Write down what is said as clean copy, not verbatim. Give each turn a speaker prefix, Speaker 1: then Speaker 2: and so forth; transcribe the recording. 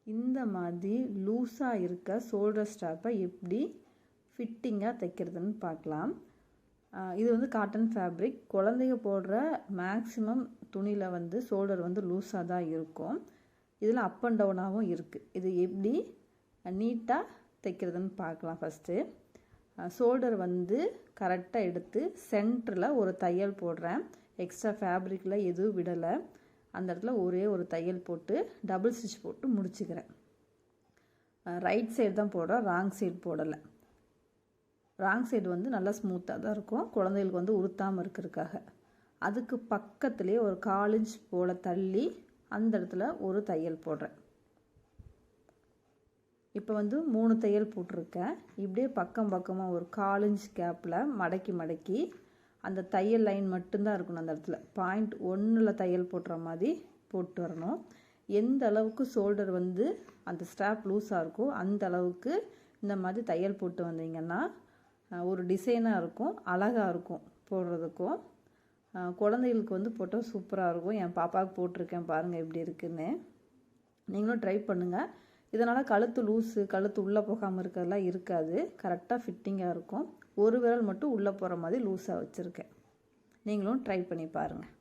Speaker 1: இந்த மாதிரி லூஸாக இருக்க ஷோல்டர் ஸ்ட்ராப்பை எப்படி ஃபிட்டிங்காக தைக்கிறதுன்னு பார்க்கலாம். இது வந்து காட்டன் ஃபேப்ரிக். குழந்தைங்க போடுற மேக்ஸிமம் துணியில் வந்து ஷோல்டர் வந்து லூஸாக தான் இருக்கும். இதில் அப் அண்ட் டவுனாகவும் இருக்குது. இது எப்படி நீட்டாக தைக்கிறதுன்னு பார்க்கலாம். ஃபஸ்ட்டு ஷோல்டர் வந்து கரெக்டாக எடுத்து சென்டரில் ஒரு தையல் போடுறேன். எக்ஸ்ட்ரா ஃபேப்ரிக்கில் எதுவும் விடலை. அந்த இடத்துல ஒரே ஒரு தையல் போட்டு டபுள் ஸ்டிச் போட்டு முடிச்சுக்கிறேன். ரைட் சைடு தான் போடுறேன், ராங் சைடு போடலை. ராங் சைடு வந்து நல்லா ஸ்மூத்தாக தான் இருக்கும், குழந்தைகளுக்கு வந்து உறுத்தாமல் இருக்கிறதுக்காக. அதுக்கு பக்கத்துலேயே ஒரு 1/4 இன்ச் போல் தள்ளி அந்த இடத்துல ஒரு தையல் போடுறேன். இப்போ வந்து 3 தையல் போட்டிருக்கேன். இப்படியே பக்கம் பக்கமாக ஒரு 1/4 இன்ச் கேப்பில் மடக்கி மடக்கி அந்த தையல் லைன் மட்டும்தான் இருக்கணும். அந்த இடத்துல பாயிண்ட் 1ல் தையல் போட்டுற மாதிரி போட்டு வரணும். எந்த அளவுக்கு ஷோல்டர் வந்து அந்த ஸ்ட்ராப் லூஸாக இருக்கோ அந்த அளவுக்கு இந்த மாதிரி தையல் போட்டு வந்தீங்கன்னா ஒரு டிசைனாக இருக்கும், அழகாக இருக்கும் போடுறதுக்கும். குழந்தைகளுக்கு வந்து போட்டால் சூப்பராக இருக்கும். என் பாப்பாவுக்கு போட்டிருக்கேன், பாருங்கள் எப்படி இருக்குன்னு. நீங்களும் ட்ரை பண்ணுங்கள். இதனால் கழுத்து லூஸு, கழுத்து உள்ளே போகாமல் இருக்கிறதெல்லாம் இருக்காது. கரெக்டாக ஃபிட்டிங்காக இருக்கும். ஒரு விரல் மட்டும் உள்ளே போகிற மாதிரி லூஸாக வச்சுருக்கேன். நீங்களும் ட்ரை பண்ணி பாருங்கள்.